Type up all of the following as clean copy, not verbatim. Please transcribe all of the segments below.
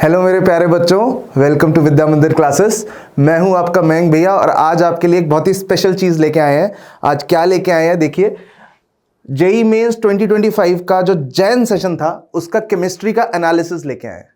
Hello मेरे प्यारे बच्चों, वेलकम टू विद्या मंदिर क्लासेस। मैं हूं आपका मयंक भैया और आज आपके लिए एक बहुत ही स्पेशल चीज़ लेके आए हैं। आज क्या लेके आए हैं देखिए, जेई मेंस 2025 का जो जैन सेशन था उसका केमिस्ट्री का एनालिसिस लेके आए हैं।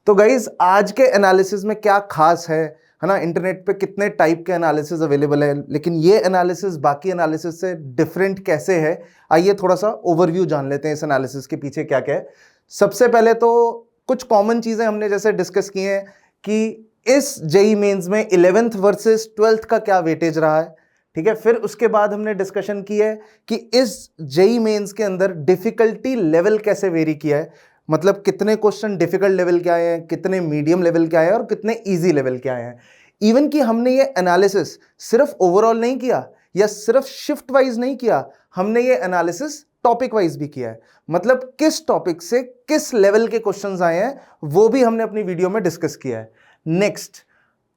तो गाइज आज के एनालिसिस में क्या खास है ना। इंटरनेट पे कितने टाइप के एनालिसिस अवेलेबल है, लेकिन ये एनालिसिस बाकी एनालिसिस से डिफरेंट कैसे है, आइए थोड़ा सा ओवरव्यू जान लेते हैं इस एनालिसिस के पीछे क्या क्या है। सबसे पहले तो कुछ कॉमन चीजें हमने जैसे डिस्कस की हैं कि इस जेई मेंस में 11th वर्सेस 12th का क्या वेटेज रहा है, ठीक है। फिर उसके बाद हमने डिस्कशन की है कि इस जेई मेंस के अंदर डिफिकल्टी लेवल कैसे वेरी किया है, मतलब कितने क्वेश्चन डिफिकल्ट लेवल के आए हैं, कितने मीडियम लेवल के आए हैं और कितने इजी लेवल के आए हैं। इवन कि हमने ये एनालिसिस सिर्फ ओवरऑल नहीं किया या सिर्फ शिफ्ट वाइज नहीं किया, हमने ये एनालिसिस टॉपिक वाइज भी किया है। मतलब किस टॉपिक से किस लेवल के क्वेश्चंस आए हैं वो भी हमने अपनी वीडियो में डिस्कस किया है। नेक्स्ट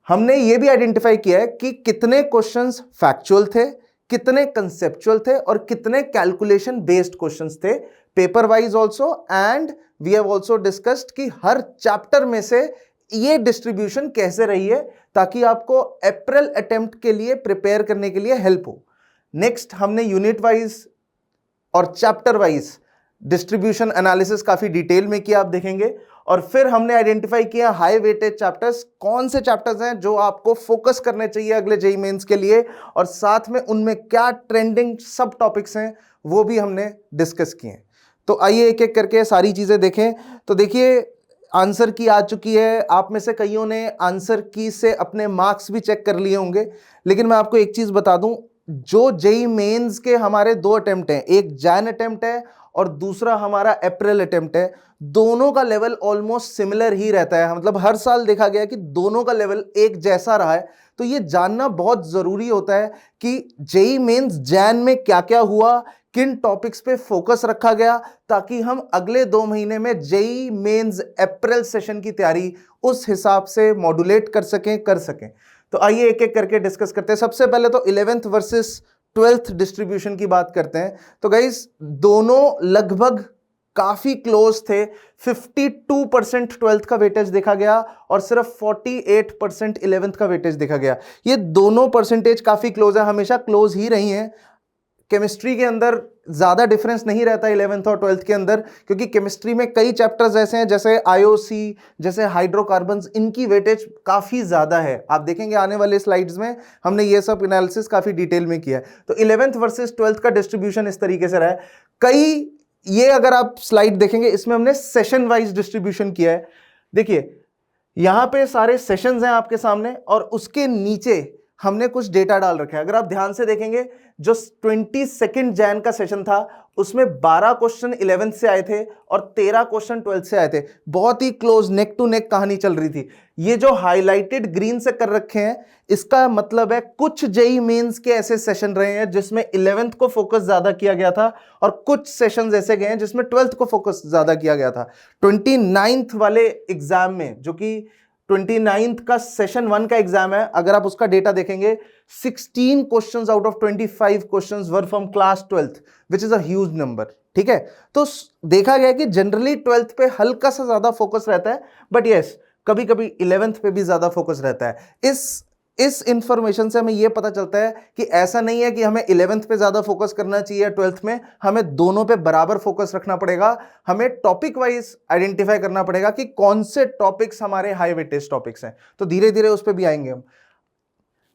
हमने ये भी आइडेंटिफाई किया है कि कितने क्वेश्चंस फैक्चुअल थे, कितने कंसेप्चुअल थे और कितने कैलकुलेशन बेस्ड क्वेश्चंस थे paper wise also. And we have also discussed कि हर चैप्टर में से ये डिस्ट्रीब्यूशन कैसे रही है ताकि आपको अप्रैल अटेम्प्ट के लिए प्रिपेयर करने के लिए हेल्प हो। नेक्स्ट हमने यूनिट वाइज और चैप्टर वाइज डिस्ट्रीब्यूशन एनालिसिस काफी डिटेल में किया, आप देखेंगे। और फिर हमने आइडेंटिफाई किया हाई वेटेज चैप्टर्स, कौन से चैप्टर्स हैं जो आपको फोकस करने चाहिए अगले जेईई मेंस के लिए, और साथ में उनमें क्या ट्रेंडिंग सब टॉपिक्स हैं वो भी हमने डिस्कस किए। तो आइए एक एक करके सारी चीजें देखें। तो देखिए आंसर की आ चुकी है, आप में से कईयों ने आंसर की से अपने मार्क्स भी चेक कर लिए होंगे। लेकिन मैं आपको एक चीज बता दूं, जो जेईई मेंस के हमारे दो अटेम्प्ट हैं, एक जैन अटेम्प्ट है और दूसरा हमारा अप्रैल अटेम्प्ट है, दोनों का लेवल ऑलमोस्ट सिमिलर ही रहता है। मतलब हर साल देखा गया कि दोनों का लेवल एक जैसा रहा है। तो ये जानना बहुत जरूरी होता है कि जेईई मेंस जैन में क्या क्या हुआ, किन टॉपिक्स पे फोकस रखा गया, ताकि हम अगले 2 महीने में जेईई मेंस अप्रैल सेशन की तैयारी उस हिसाब से मॉड्यूलेट कर सकें। तो आइए एक एक करके डिस्कस करते हैं। सबसे पहले तो 11th वर्सेस 12th डिस्ट्रीब्यूशन की बात करते हैं। तो गाइस दोनों लगभग काफी क्लोज थे। 52% 12th का वेटेज देखा गया और सिर्फ 48% 11th का वेटेज देखा गया। ये दोनों परसेंटेज काफी क्लोज है, हमेशा क्लोज ही रही हैं। केमिस्ट्री के अंदर ज्यादा डिफरेंस नहीं रहता 11th और 12th के अंदर, क्योंकि केमिस्ट्री में कई चैप्टर्स ऐसे हैं जैसे आईओसी, जैसे हाइड्रोकार्बन्स, इनकी वेटेज काफी ज्यादा है। आप देखेंगे आने वाले स्लाइड्स में हमने ये सब एनालिसिस काफी डिटेल में किया है। तो 11th वर्सेस 12th का डिस्ट्रीब्यूशन इस तरीके से रहा है। कई ये अगर आप स्लाइड देखेंगे इसमें हमने सेशन वाइज डिस्ट्रीब्यूशन किया है। देखिए यहां पे सारे सेशंस हैं आपके सामने और उसके नीचे हमने कुछ डेटा डाल रखा है। अगर आप ध्यान से देखेंगे, जो 22 जैन का सेशन था उसमें 12 क्वेश्चन 11th से आए थे और 13 क्वेश्चन 12th से आए थे। बहुत ही क्लोज नेक टू नेक कहानी चल रही थी। ये जो हाईलाइटेड ग्रीन से कर रखे हैं इसका मतलब है कुछ जेईई मेंस के ऐसे सेशन रहे हैं जिसमें 11th को फोकस ज्यादा किया गया था और कुछ सेशंस ऐसे गए हैं जिसमें 12th को फोकस ज्यादा किया गया था। 29th वाले एग्जाम में, जो कि 29th का सेशन 1 का एग्जाम है, अगर आप उसका डेटा देखेंगे 16 questions out of 25 questions were from class 12th which is a huge number, ठीक है। तो देखा गया कि जनरली 12th पे हल्का सा ज्यादा फोकस रहता है, बट यस कभी कभी 11th पे भी ज्यादा फोकस रहता है। इस इंफॉर्मेशन से हमें यह पता चलता है कि ऐसा नहीं है कि हमें 11th पे ज्यादा फोकस करना चाहिए 12th में, हमें दोनों पे बराबर फोकस रखना पड़ेगा। हमें टॉपिक वाइज आइडेंटिफाई करना पड़ेगा कि कौन से टॉपिक्स हमारे हाई वेटेज टॉपिक्स हैं। तो धीरे धीरे उस पर भी आएंगे हम।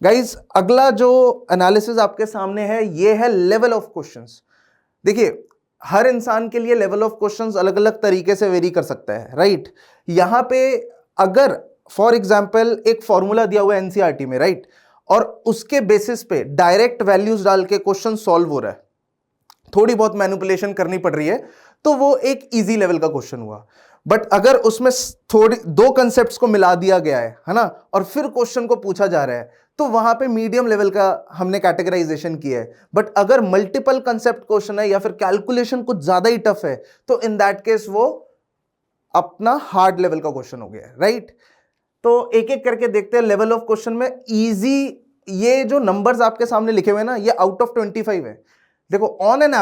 गाइज अगला जो एनालिसिस आपके सामने है ये है लेवल ऑफ क्वेश्चंस। देखिए हर इंसान के लिए लेवल ऑफ क्वेश्चंस अलग अलग तरीके से वेरी कर सकता है, राइट। यहां पे अगर फॉर एग्जाम्पल एक फॉर्मूला दिया हुआ है एनसीईआरटी में, राइट, और उसके बेसिस पे डायरेक्ट वैल्यूज डाल के क्वेश्चन सॉल्व हो रहा है, थोड़ी बहुत मैनिपुलेशन करनी पड़ रही है, तो वो एक इजी लेवल का क्वेश्चन हुआ। बट अगर उसमें थोड़ी दो कंसेप्ट्स को मिला दिया गया है ना, और फिर क्वेश्चन को पूछा जा रहा है, तो वहां पे मीडियम लेवल का हमने कैटेगराइजेशन किया है। बट अगर मल्टीपल कंसेप्ट क्वेश्चन है या फिर कैलकुलेशन कुछ ज्यादा ही टफ है, तो इन दैट केस वो अपना हार्ड लेवल का क्वेश्चन हो गया है, राइट। तो एक एक करके देखते हैं लेवल ऑफ क्वेश्चन में। इजी, ये जो नंबर्स आपके सामने लिखे हुए हैं ना, ये आउट ऑफ 25 है। देखो on an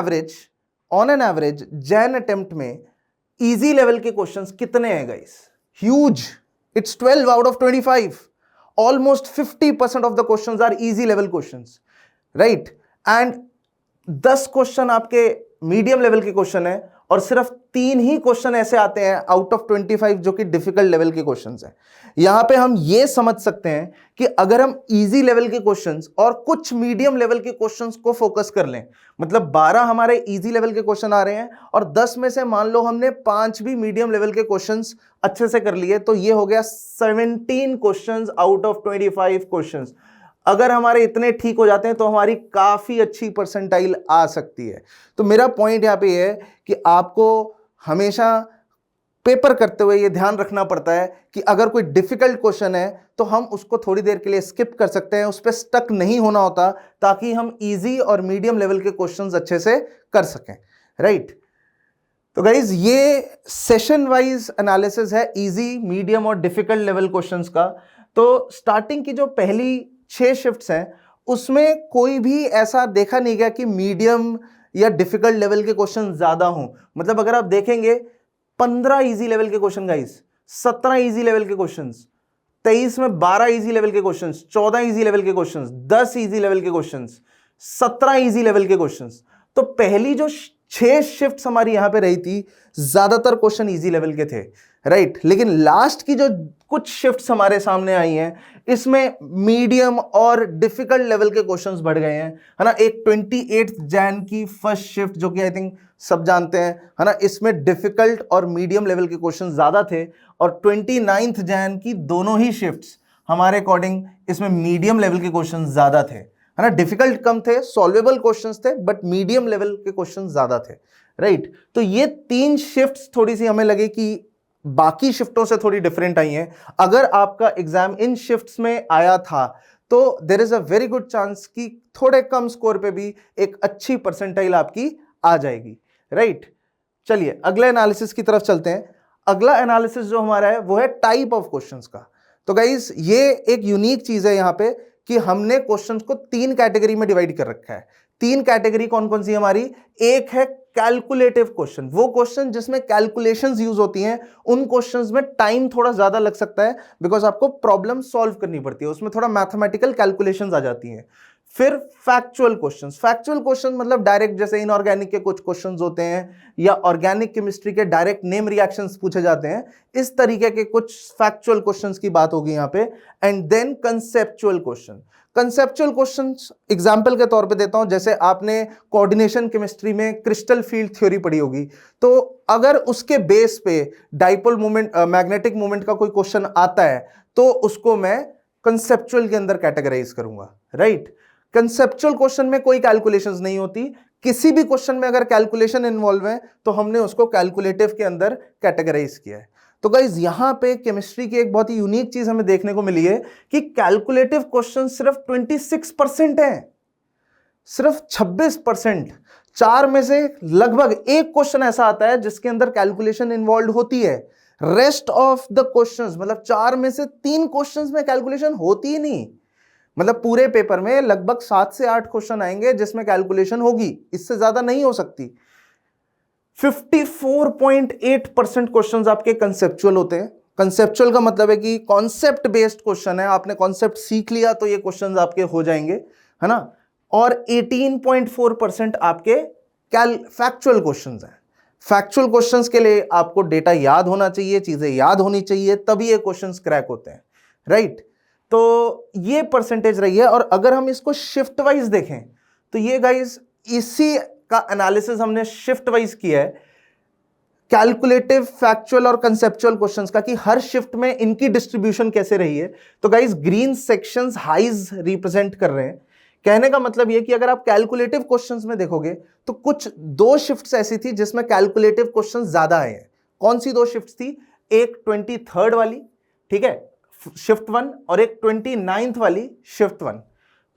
average Jan attempt में इजी लेवल के क्वेश्चंस कितने हैं guys? Huge, it's 12 out of 25, almost 50% of the questions are easy level questions, right. And 10 question आपके मीडियम लेवल के क्वेश्चन है और सिर्फ 3 ही क्वेश्चन ऐसे आते हैं आउट ऑफ 25 जो कि डिफिकल्ट लेवल के क्वेश्चंस हैं। यहां पे हम ये समझ सकते हैं कि अगर हम इजी लेवल के क्वेश्चंस और कुछ मीडियम लेवल के क्वेश्चंस को फोकस कर लें, मतलब 12 हमारे इजी लेवल के क्वेश्चन आ रहे हैं और 10 में से मान लो हमने 5 भी मीडियम लेवल के क्वेश्चंस अच्छे से कर लिए, तो ये हो गया 17 क्वेश्चंस आउट ऑफ 25 क्वेश्चंस। अगर हमारे इतने ठीक हो जाते हैं तो हमारी काफी अच्छी परसेंटाइल आ सकती है। तो मेरा पॉइंट यहां पे है कि आपको हमेशा पेपर करते हुए ये ध्यान रखना पड़ता है कि अगर कोई डिफिकल्ट क्वेश्चन है तो हम उसको थोड़ी देर के लिए स्किप कर सकते हैं, उस पर स्टक नहीं होना होता, ताकि हम इजी और मीडियम लेवल के क्वेश्चंस अच्छे से कर सकें, राइट। तो गाइज ये सेशन वाइज एनालिसिस है इजी, मीडियम और डिफिकल्ट लेवल क्वेश्चंस का। तो स्टार्टिंग की जो पहली 6 शिफ्ट्स हैं उसमें कोई भी ऐसा देखा नहीं गया कि मीडियम या डिफिकल्ट लेवल के क्वेश्चन ज्यादा हों। मतलब अगर आप देखेंगे 15 इजी लेवल के क्वेश्चन गाइस, 17 इजी लेवल के क्वेश्चंस, 23 में 12 इजी लेवल के क्वेश्चंस, 14 इजी लेवल के क्वेश्चंस, 10 इजी लेवल के क्वेश्चंस, 17 इजी लेवल के क्वेश्चंस। तो पहली जो 6 शिफ्ट्स हमारी यहां पे रही थी, ज्यादातर क्वेश्चन इजी लेवल के थे, राइट। लेकिन लास्ट की जो कुछ शिफ्ट्स हमारे सामने आई हैं इसमें मीडियम और डिफिकल्ट लेवल के क्वेश्चंस बढ़ गए हैं, है ना। एक 28 जैन की फर्स्ट शिफ्ट जो कि आई थिंक सब जानते हैं, है ना, इसमें डिफिकल्ट और मीडियम लेवल के क्वेश्चंस ज्यादा थे। और 29 जैन की दोनों ही शिफ्ट्स हमारे अकॉर्डिंग इसमें मीडियम लेवल के क्वेश्चंस ज्यादा थे, है ना। डिफिकल्ट कम थे, सॉल्वेबल क्वेश्चंस थे, बट मीडियम लेवल के क्वेश्चंस ज्यादा थे, राइट। तो ये 3 शिफ्ट्स थोड़ी सी हमें लगे कि बाकी शिफ्टों से थोड़ी डिफरेंट आई हैं। अगर आपका एग्जाम इन शिफ्ट्स में आया था तो there is a very good chance कि थोड़े कम स्कोर पे भी एक अच्छी परसेंटाइल आपकी आ जाएगी, राइट। चलिए अगले एनालिसिस की तरफ चलते हैं। अगला एनालिसिस जो हमारा है वो है टाइप ऑफ क्वेश्चंस का। तो गाइस ये एक यूनिक चीज है यहां पे कि हमने क्वेश्चंस को 3 कैटेगरी में डिवाइड कर रखा है। 3 कैटेगरी कौन कौन सी हमारी? एक है कैलकुलेटिव क्वेश्चन, वो क्वेश्चन जिसमें कैलकुलेशंस यूज होती हैं। उन क्वेश्चंस में टाइम थोड़ा ज्यादा लग सकता है बिकॉज आपको प्रॉब्लम सॉल्व करनी पड़ती है, उसमें थोड़ा मैथमेटिकल कैलकुलेशंस आ जाती हैं। फिर फैक्चुअल क्वेश्चंस, फैक्चुअल क्वेश्चन मतलब डायरेक्ट, जैसे इनऑर्गेनिक के कुछ क्वेश्चंस होते हैं या ऑर्गेनिक केमिस्ट्री के डायरेक्ट नेम रिएक्शंस पूछे जाते हैं, इस तरीके के कुछ फैक्चुअल क्वेश्चंस की बात होगी यहाँ पे। And then conceptual question. Conceptual questions example के तौर पे देता हूं, जैसे आपने कोऑर्डिनेशन केमिस्ट्री में क्रिस्टल फील्ड थ्योरी पढ़ी होगी, तो अगर उसके बेस पे डाइपोल मोमेंट, मैग्नेटिक मोमेंट का कोई क्वेश्चन आता है तो उसको मैं कंसेप्चुअल के अंदर कैटेगराइज करूंगा, राइट। कंसेप्चुअल क्वेश्चन में कोई कैलकुलेशंस नहीं होती, किसी भी क्वेश्चन में अगर कैलकुलेशन इन्वॉल्व है तो हमने उसको कैलकुलेटिव के अंदर कैटेगराइज किया है। तो गाइज यहां पे केमिस्ट्री की एक बहुत ही यूनिक चीज हमें देखने को मिली है कि कैलकुलेटिव क्वेश्चन सिर्फ 26% है, सिर्फ 26%। 4 में से लगभग एक क्वेश्चन ऐसा आता है जिसके अंदर कैलकुलेशन इन्वॉल्व होती है। रेस्ट ऑफ द क्वेश्चंस, मतलब 4 में से 3 क्वेश्चंस में कैलकुलेशन होती ही नहीं। मतलब पूरे पेपर में लगभग 7 से 8 क्वेश्चन आएंगे जिसमें कैलकुलेशन होगी, इससे ज्यादा नहीं हो सकती। 54.8% क्वेश्चंस आपके कंसेप्चुअल होते हैं। कंसेप्चुअल का मतलब है कि कॉन्सेप्ट बेस्ड क्वेश्चन है, आपने कॉन्सेप्ट सीख लिया तो ये क्वेश्चंस आपके हो जाएंगे, है ना। और 18.4% आपके फैक्चुअल क्वेश्चंस हैं। फैक्चुअल क्वेश्चंस के लिए आपको डेटा याद होना चाहिए, चीजें याद होनी चाहिए, तभी ये क्वेश्चंस क्रैक होते हैं, राइट। तो ये परसेंटेज रही है। और अगर हम इसको शिफ्ट वाइज देखें तो ये गाइस इसी का एनालिसिस हमने शिफ्ट वाइज किया है, कैलकुलेटिव, फैक्चुअल और कंसेप्चुअल क्वेश्चंस का, कि हर शिफ्ट में इनकी डिस्ट्रीब्यूशन कैसे रही है। तो guys green sections highs represent कर रहे हैं। कहने का मतलब ये कि अगर आप कैलकुलेटिव क्वेश्चंस में देखोगे तो कुछ 2 शिफ्ट्स ऐसी थी जिसमें कैलकुलेटिव क्वेश्चंस ज्यादा आए हैं। कौन सी 2 शिफ्ट्स थी? एक 23rd वाली, ठीक है, शिफ्ट 1, और एक 29th वाली शिफ्ट 1।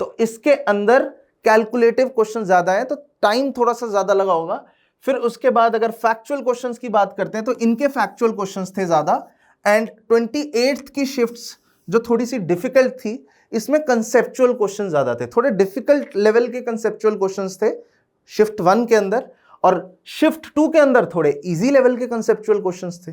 तो इसके अंदर कैलकुलेटिव क्वेश्चन ज्यादा है तो टाइम थोड़ा सा ज्यादा लगा होगा। फिर उसके बाद अगर फैक्चुअल क्वेश्चंस की बात करते हैं तो इनके फैक्चुअल क्वेश्चंस थे ज्यादा। एंड 28th की शिफ्ट्स जो थोड़ी सी डिफिकल्ट थी, इसमें कंसेप्चुअल क्वेश्चन ज्यादा थे, थोड़े डिफिकल्ट लेवल के कंसेप्चुअल क्वेश्चंस थे शिफ्ट 1 के अंदर, और शिफ्ट 2 के अंदर थोड़े इजी लेवल के कंसेप्चुअल क्वेश्चंस थे,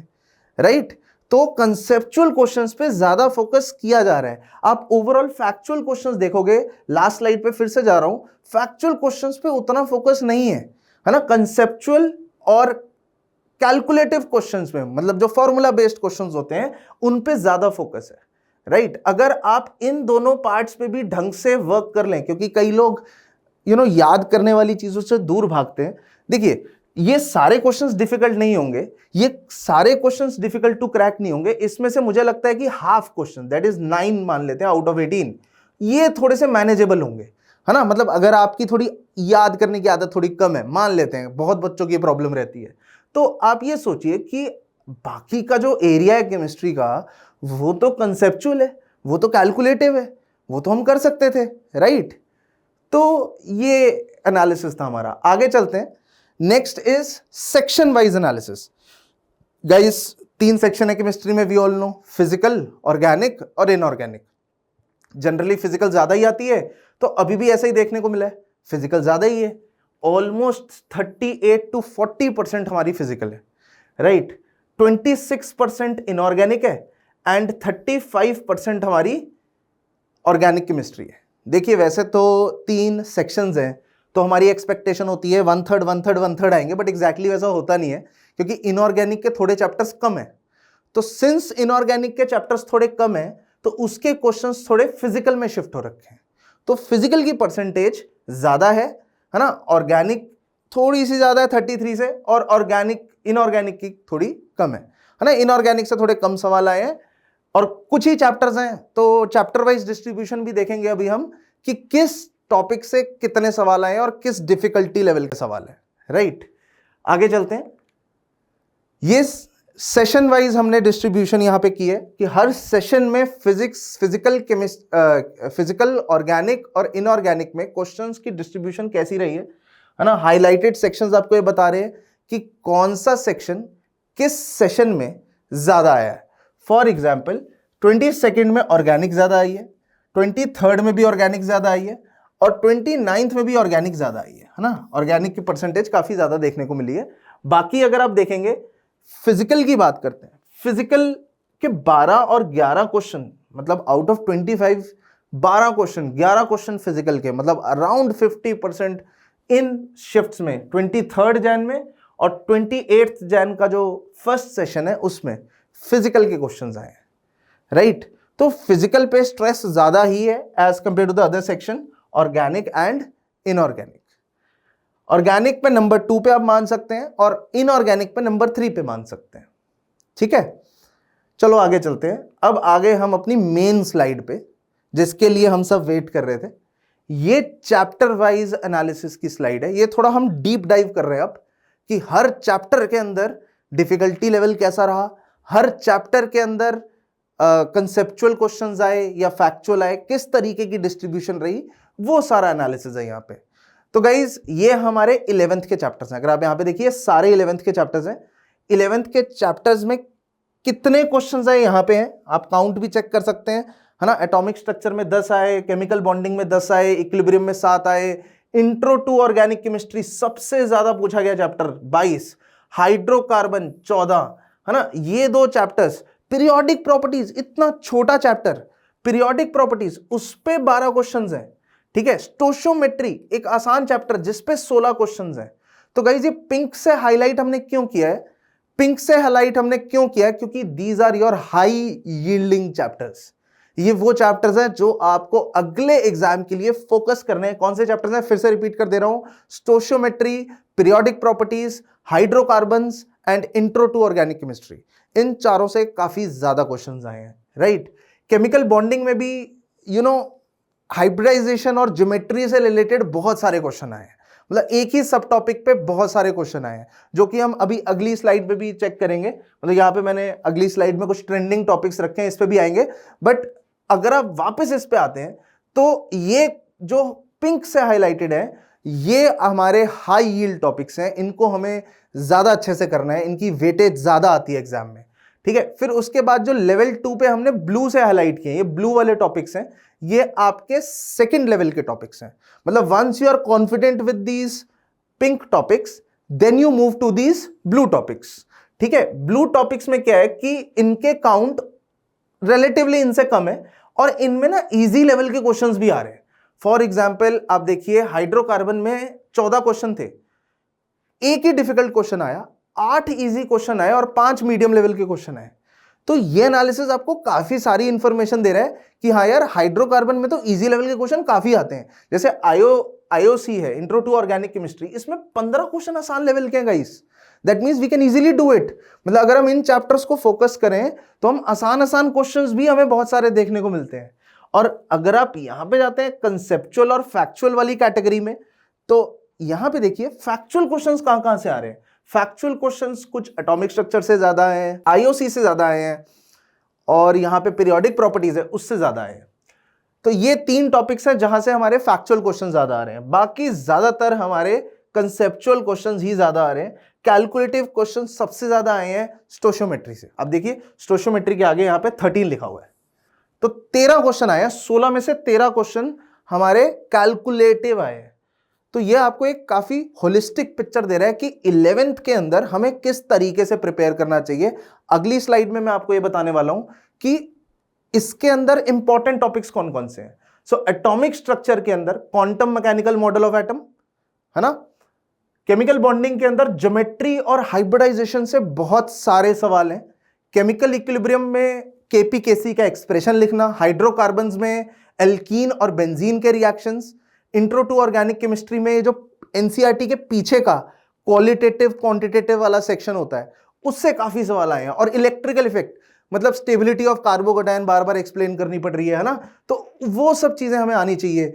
राइट। तो कंसेप्चुअल क्वेश्चंस पे ज्यादा फोकस किया जा रहा है। आप ओवरऑल फैक्चुअल क्वेश्चंस देखोगे, लास्ट स्लाइड पे फिर से जा रहा हूं, फैक्चुअल क्वेश्चंस पे उतना फोकस नहीं है ना। कंसेप्चुअल और कैलकुलेटिव क्वेश्चंस में, मतलब जो फॉर्मूला बेस्ड क्वेश्चंस होते हैं, उन पे ज्यादा फोकस है, राइट। अगर आप इन दोनों पार्ट्स पे भी ढंग से वर्क कर लें, क्योंकि कई लोग याद करने वाली चीजों से दूर भागते हैं। देखिए, ये सारे क्वेश्चंस डिफिकल्ट नहीं होंगे, ये सारे क्वेश्चंस डिफिकल्ट टू क्रैक नहीं होंगे। इसमें से मुझे लगता है कि हाफ क्वेश्चन, दैट इज 9 मान लेते हैं आउट ऑफ 18, ये थोड़े से मैनेजेबल होंगे, है ना। मतलब अगर आपकी थोड़ी याद करने की आदत थोड़ी कम है, मान लेते हैं, बहुत बच्चों की प्रॉब्लम रहती है, तो आप ये सोचिए कि बाकी का जो एरिया है केमिस्ट्री का, वो तो कंसेप्चुअल है, वो तो कैलकुलेटिव है, वो तो हम कर सकते थे, राइट। तो ये एनालिसिस था हमारा। आगे चलते हैं। Next is section wise analysis. Guys, 3 section है केमिस्ट्री में, we all know, physical, organic और इनऑर्गेनिक। जनरली फिजिकल ज्यादा ही आती है, तो अभी भी ऐसा ही देखने को मिला है, फिजिकल ज्यादा ही है। ऑलमोस्ट 38 to 40% हमारी फिजिकल है, राइट। 26% इनऑर्गेनिक है एंड 35% हमारी ऑर्गेनिक केमिस्ट्री है। देखिए, वैसे तो 3 सेक्शंस हैं, तो हमारी एक्सपेक्टेशन होती है 1/3 1/3 1/3 आएंगे, बट एग्जैक्टली वैसा होता नहीं है, क्योंकि इनऑर्गेनिक के थोड़े चैप्टर्स कम है। तो सिंस इनऑर्गेनिक के चैप्टर्स थोड़े कम है, तो उसके क्वेश्चंस थोड़े फिजिकल में शिफ्ट हो रखे हैं, तो फिजिकल की परसेंटेज ज्यादा है ना। ऑर्गेनिक थोड़ी सी ज्यादा है 33 से, और ऑर्गेनिक इनऑर्गेनिक की थोड़ी कम है ना। इनऑर्गेनिक से थोड़े कम सवाल आए हैं, और कुछ ही चैप्टर्स हैं, तो चैप्टर वाइज डिस्ट्रीब्यूशन भी देखेंगे अभी हम, कि किस टॉपिक से कितने सवाल आए और किस डिफिकल्टी लेवल के सवाल है, राइट। आगे चलते हैं। ये सेशन वाइज हमने डिस्ट्रीब्यूशन यहां पे की है कि हर सेशन में फिजिकल, ऑर्गेनिक और इनऑर्गेनिक में क्वेश्चंस की डिस्ट्रीब्यूशन कैसी रही है ना। हाईलाइटेड सेक्शंस आपको ये बता रहे हैं कि कौन सा सेक्शन किस सेशन में ज्यादा आया है। फॉर एग्जाम्पल, 22nd में ऑर्गेनिक ज्यादा आई है, 23rd में भी ऑर्गेनिक ज्यादा आई है, और 29th में भी ऑर्गेनिक ज्यादा आई है ना। ऑर्गेनिक की परसेंटेज काफी ज्यादा देखने को मिली है। बाकी अगर आप देखेंगे, फिजिकल की बात करते हैं, फिजिकल के 12 और 11 क्वेश्चन, मतलब out of 25 12 question, 11 question physical के, मतलब अराउंड 50% इन शिफ्ट्स में 23rd जैन में और 28th जैन का जो फर्स्ट सेशन है उसमें फिजिकल के क्वेश्चंस आए हैं, राइट। तो फिजिकल पे स्ट्रेस ज्यादा ही है as compare to the other section, organic and inorganic. Organic पे नंबर 2 पे आप मान सकते हैं, और इनऑर्गेनिक पे नंबर 3 पे मान सकते हैं, ठीक है। चलो आगे चलते हैं। अब आगे हम अपनी मेन स्लाइड पे, जिसके लिए हम सब वेट कर रहे थे, ये चैप्टर वाइज एनालिसिस की स्लाइड है। ये थोड़ा हम डीप डाइव कर रहे हैं अब, कि हर चैप्टर के अंदर डिफिकल्टी लेवल कैसा रहा, हर चैप्टर के अंदर कंसेप्चुअल क्वेश्चंस आए या फैक्चुअल आए, किस तरीके की डिस्ट्रीब्यूशन रही, वो सारा एनालिसिस है यहाँ पे। तो गाइज, ये हमारे 11th के चैप्टर्स हैं। अगर आप यहाँ पे देखिए, सारे 11th के चैप्टर्स हैं। 11th के चैप्टर्स में कितने क्वेश्चंस आए यहाँ पे हैं, आप काउंट भी चेक कर सकते हैं, है ना। एटॉमिक स्ट्रक्चर में 10 आए, केमिकल बॉन्डिंग में 10 आए, इक्विलिब्रियम में 7 आए, इंट्रो टू ऑर्गेनिक केमिस्ट्री सबसे ज्यादा पूछा गया चैप्टर 22, हाइड्रोकार्बन 14, है ना। ये 2 चैप्टर्स, पीरियोडिक प्रॉपर्टीज, इतना छोटा चैप्टर, पीरियोडिक प्रॉपर्टीज, उस पे 12 क्वेश्चंस हैं, ठीक है। स्टोशियोमेट्री, एक आसान चैप्टर जिसपे 16 क्वेश्चंस हैं। तो गाइस, ये पिंक से हाईलाइट हमने क्यों किया है? पिंक से हाईलाइट हमने क्यों किया है? क्योंकि these are your high yielding chapters. ये वो चैप्टर्स हैं जो आपको अगले एग्जाम के लिए फोकस करने हैं। कौन से चैप्टर्स हैं? फिर से रिपीट कर दे रहा हूं, stoichiometry, periodic properties, hydrocarbons and intro to organic chemistry. इन चारों से काफी ज्यादा क्वेश्चंस आए हैं, राइट। केमिकल बॉन्डिंग में भी हाइब्रिडाइजेशन और ज्योमेट्री से रिलेटेड बहुत सारे क्वेश्चन आए हैं, मतलब एक ही सब टॉपिक पे बहुत सारे क्वेश्चन आए हैं, जो कि हम अभी अगली स्लाइड पे भी चेक करेंगे। मतलब यहाँ पे मैंने अगली स्लाइड में कुछ ट्रेंडिंग टॉपिक्स रखे हैं, इस पे भी आएंगे। बट अगर आप वापस इस पे आते हैं, तो ये जो पिंक से हाईलाइटेड है, ये हमारे हाई यील्ड टॉपिक्स हैं, इनको हमें ज्यादा अच्छे से करना है, इनकी वेटेज ज्यादा आती है एग्जाम में, ठीक है। फिर उसके बाद जो लेवल 2 पे हमने ब्लू से हाईलाइट किए, ये ब्लू वाले टॉपिक्स हैं, ये आपके सेकंड लेवल के टॉपिक्स हैं। मतलब once you are confident with these pink topics, then you move to these blue topics, ठीक है, ब्लू टॉपिक्स में क्या है कि इनके काउंट रिलेटिवली इनसे कम है और इनमें ना इजी लेवल के क्वेश्चंस भी आ रहे हैं। फॉर एग्जांपल आप देखिए हाइड्रोकार्बन में 14 क्वेश्चन थे, एक ही डिफिकल्ट क्वेश्चन आया, 8 इजी क्वेश्चन आए और 5 मीडियम लेवल के क्वेश्चन आए। तो ये एनालिसिस आपको काफी सारी इंफॉर्मेशन दे रहा है कि हाँ यार हाइड्रोकार्बन में तो इजी लेवल के क्वेश्चन काफी आते हैं। जैसे आईओसी है, इंट्रो टू ऑर्गेनिक केमिस्ट्री, इसमें 15 क्वेश्चन आसान लेवल के हैं guys. That means we can easily do it. मतलब अगर हम इन चैप्टर्स को फोकस करें तो हम आसान क्वेश्चंस भी हमें बहुत सारे देखने को मिलते हैं। और अगर आप यहां पे जाते हैं कंसेप्चुअल और फैक्चुअल वाली कैटेगरी में, तो यहां पे देखिए फैक्चुअल क्वेश्चंस कहां से आ रहे हैं। फैक्चुअल क्वेश्चंस कुछ एटॉमिक स्ट्रक्चर से ज्यादा हैं, आईओसी से ज्यादा आए हैं, और यहां पे पीरियोडिक प्रॉपर्टीज है उससे ज्यादा आए हैं। तो ये 3 टॉपिक्स हैं जहां से हमारे फैक्चुअल क्वेश्चन ज्यादा आ रहे हैं। बाकी ज्यादातर हमारे कंसेप्चुअल क्वेश्चंस ही ज्यादा आ रहे हैं। कैलकुलेटिव क्वेश्चन सबसे ज्यादा आए हैं स्टोशियोमेट्री से। अब देखिए स्टोशियोमेट्री के आगे यहां पे 13 लिखा हुआ है, तो 13 क्वेश्चन आए हैं, 16 में से 13 क्वेश्चन हमारे कैलकुलेटिव आए हैं। तो यह आपको एक काफी होलिस्टिक पिक्चर दे रहा है कि 11th के अंदर हमें किस तरीके से प्रिपेयर करना चाहिए। अगली स्लाइड में मैं आपको यह बताने वाला हूं कि इसके अंदर इंपॉर्टेंट टॉपिक्स कौन कौन से हैं। सो एटॉमिक स्ट्रक्चर के अंदर quantum mechanical model of atom है ना, केमिकल बॉन्डिंग के अंदर ज्योमेट्री और हाइब्रिडाइजेशन से बहुत सारे सवाल हैं। केमिकल इक्विलिब्रियम में केपीकेसी का एक्सप्रेशन लिखना, हाइड्रोकार्बन्स में एल्कीन और बेंजीन के reactions, intro to organic chemistry में जो एनसीईआरटी के पीछे का क्वालिटेटिव क्वांटिटेटिव वाला सेक्शन होता है उससे काफी सवाल आए हैं। और इलेक्ट्रिकल इफेक्ट मतलब stability of carbocation bar bar explain करनी पड़ रही है ना, तो वो सब चीजें हमें आनी चाहिए।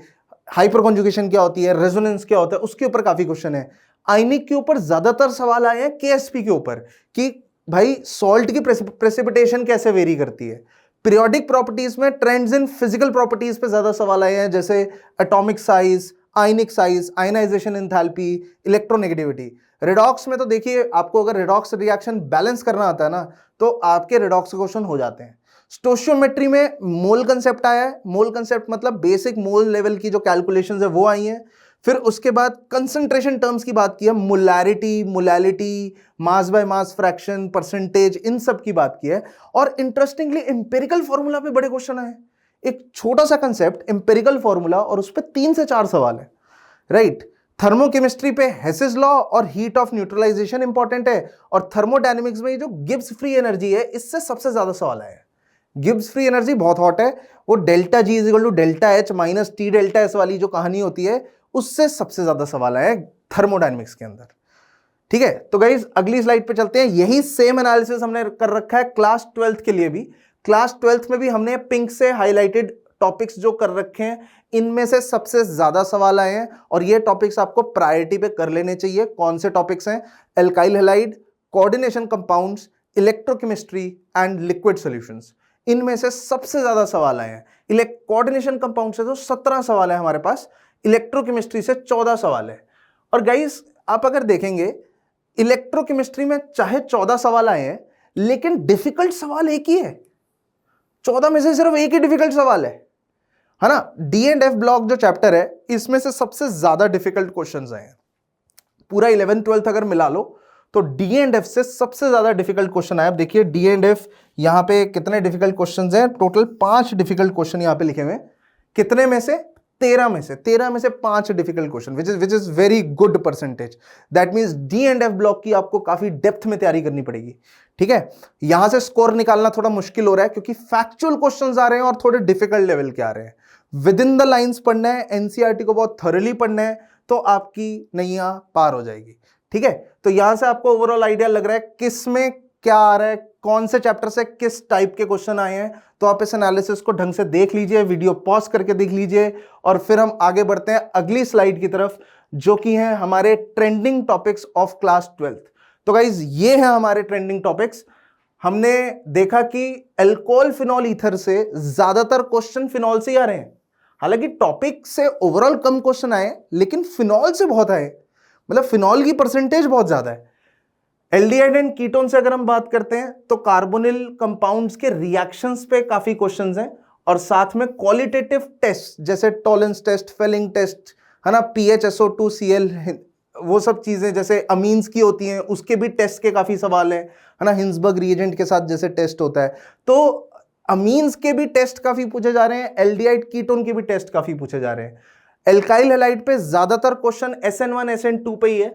हाइपर कॉन्जुगेशन क्या होती है, रेजोनेंस क्या होता है, उसके ऊपर काफी क्वेश्चन है। आयनिक के ऊपर ज्यादातर सवाल आए हैं केएसपी के ऊपर कि भाई सॉल्ट की प्रेसिपिटेशन कैसे वेरी करती है। पीरियोडिक प्रॉपर्टीज में ट्रेंड्स इन फिजिकल प्रॉपर्टीज पे ज्यादा सवाल आए हैं, जैसे atomic size, ionic size, ionization enthalpy, electronegativity. Redox में तो देखिए आपको अगर रिडॉक्स रिएक्शन बैलेंस करना आता है ना तो आपके रिडॉक्स क्वेश्चन हो जाते हैं। स्टोशियोमेट्री में मोल कंसेप्ट आया है, मोल कंसेप्ट मतलब बेसिक मोल लेवल की जो कैलकुलेशंस है वो आई हैं। फिर उसके बाद कंसंट्रेशन टर्म्स की बात की है, molarity, molality, mass by mass fraction, percentage, इन सब की बात की है। और इंटरेस्टिंगली एम्पिरिकल फॉर्मूला पे बड़े क्वेश्चन आए। एक छोटा सा कंसेप्ट एम्पिरिकल फॉर्मूला और उस पर 3 से 4 सवाल है, राइट। थर्मोकेमिस्ट्री पे हेसिस लॉ और हीट ऑफ न्यूट्रलाइजेशन इंपॉर्टेंट है। और थर्मोडायनेमिक्स में जो गिब्स फ्री एनर्जी है इससे सबसे ज्यादा सवाल आया है। गिब्स फ्री एनर्जी बहुत हॉट है, वो delta G is equal to delta H minus T delta S वाली जो कहानी होती है उससे सबसे ज्यादा सवाल आया है थर्मोडायनेमिक्स के अंदर। ठीक है, तो गाइस अगली स्लाइड पे चलते हैं। यही सेम एनालिसिस हमने कर रखा है क्लास 12th के लिए भी। क्लास 12th में भी हमने पिंक से हाईलाइटेड टॉपिक्स जो कर रखे हैं इनमें से सबसे ज्यादा सवाल आए हैं और ये टॉपिक्स आपको प्रायोरिटी पे कर लेने चाहिए। कौन से टॉपिक्स हैं? Alkyl halide, coordination compounds, electrochemistry and liquid solutions. इनमें से सबसे ज्यादा सवाल आए हैं। कोऑर्डिनेशन कंपाउंड से तो 17 सवाल है हमारे पास, इलेक्ट्रोकेमिस्ट्री से 14 सवाल है। और गाइस आप अगर देखेंगे इलेक्ट्रोकेमिस्ट्री में चाहे 14 सवाल आए हैं लेकिन डिफिकल्ट सवाल एक ही है। 14 में से सिर्फ एक ही डिफिकल्ट सवाल है ना। डी एंड एफ ब्लॉक जो चैप्टर है इसमें से सबसे ज्यादा डिफिकल्ट क्वेश्चंस आए हैं। पूरा 11th 12th अगर मिला लो तो डी एंड एफ से सबसे ज्यादा डिफिकल्ट क्वेश्चन आया। अब देखिए डी एंड एफ यहां पे कितने डिफिकल्ट क्वेश्चंस हैं, टोटल 5 डिफिकल्ट क्वेश्चन यहां पे लिखे हुए हैं। कितने में से? 13 में से 5 difficult question, which is very good percentage. That means D and F block की आपको काफी डेप्थ में तैयारी करनी पड़ेगी। ठीक है, यहां से स्कोर निकालना थोड़ा मुश्किल हो रहा है क्योंकि फैक्चुअल क्वेश्चंस आ रहे हैं और थोड़े डिफिकल्ट लेवल के आ रहे हैं। विद इन द लाइंस पढ़ना है, एनसीईआरटी को बहुत थॉरली पढ़ना है तो आपकी नैया पार हो जाएगी। ठीक है, तो यहां से आपको ओवरऑल आइडिया लग रहा है किस में क्या आ रहा है, कौन से चैप्टर से किस टाइप के क्वेश्चन आए हैं। तो आप इस एनालिसिस को ढंग से देख लीजिए, वीडियो पॉज करके देख लीजिए और फिर हम आगे बढ़ते हैं अगली स्लाइड की तरफ जो कि है हमारे trending topics of class 12th। तो गाइज ये है हमारे ट्रेंडिंग टॉपिक्स। हमने देखा कि एल्कोहल फिनॉल ईथर से ज्यादातर क्वेश्चन फिनॉल से ही आ रहे हैं। हालांकि टॉपिक से ओवरऑल कम क्वेश्चन आए लेकिन फिनॉल से बहुत आए, मतलब फिनॉल की परसेंटेज बहुत ज्यादा है। एल्डिहाइड एंड कीटोन से अगर हम बात करते हैं तो कार्बोनिल कंपाउंड्स के रिएक्शंस पे काफी क्वेश्चंस हैं और साथ में क्वालिटेटिव टेस्ट जैसे टॉलेंस टेस्ट, फेलिंग टेस्ट है ना, PHSO2Cl वो सब चीजें जैसे अमीन्स की होती हैं, उसके भी टेस्ट के काफी सवाल हैं, है ना, हिंसबर्ग रिएजेंट के साथ जैसे टेस्ट होता है, तो अमीन्स के भी टेस्ट काफी पूछे जा रहे हैं, एल्डिहाइड कीटोन के भी टेस्ट काफी पूछे जा रहे हैं। एल्काइल हैलाइड पे ज्यादातर क्वेश्चन SN1 SN2 पे ही है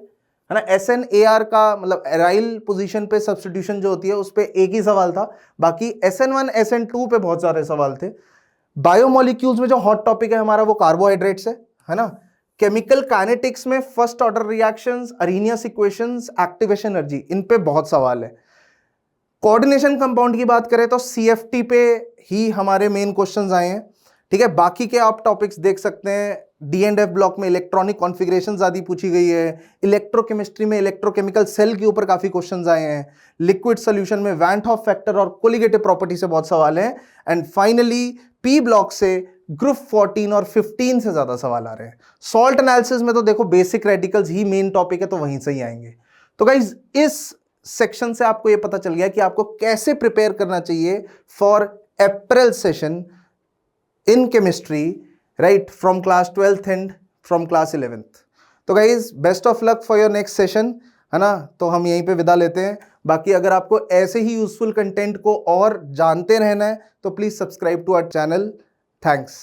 ना। SNAR का मतलब एराइल पोजीशन पे सब्स्टिट्यूशन जो होती है उस पे एक ही सवाल था, बाकी SN1 SN2 पे बहुत सारे सवाल थे। बायोमोलिक्यूल्स में जो हॉट टॉपिक है हमारा वो कार्बोहाइड्रेट्स है ना। केमिकल काइनेटिक्स में first order reactions, Arrhenius equations, activation energy, इन पे बहुत सवाल है। कोऑर्डिनेशन कंपाउंड की बात करें तो CFT पे ही हमारे मेन क्वेश्चंस आए हैं, ठीक है। बाकी के आप टॉपिक्स देख सकते हैं, D&F ब्लॉक में इलेक्ट्रॉनिक कॉन्फ़िगरेशन आदि पूछी गई है, इलेक्ट्रोकेमिस्ट्री में इलेक्ट्रोकेमिकल सेल के ऊपर काफी क्वेश्चंस आए हैं, लिक्विड सोल्यूशन में वैन हॉफ फैक्टर और कोलिगेटिव प्रॉपर्टी से बहुत सवाल हैं, एंड फाइनली P ब्लॉक से ग्रुप 14 और 15 से ज्यादा सवाल आ रहे हैं। सॉल्ट एनालिसिस में तो देखो बेसिक रेडिकल्स ही मेन टॉपिक है, तो वहीं से ही आएंगे। तो गाइज इस सेक्शन से आपको यह पता चल गया कि आपको कैसे प्रिपेयर करना चाहिए for April session in chemistry, right, from class 12th and from class 11th। तो guys best of luck for your next session, है ना। तो हम यहीं पे विदा लेते हैं। बाकी अगर आपको ऐसे ही यूजफुल कंटेंट को और जानते रहना है तो please subscribe to our channel. Thanks.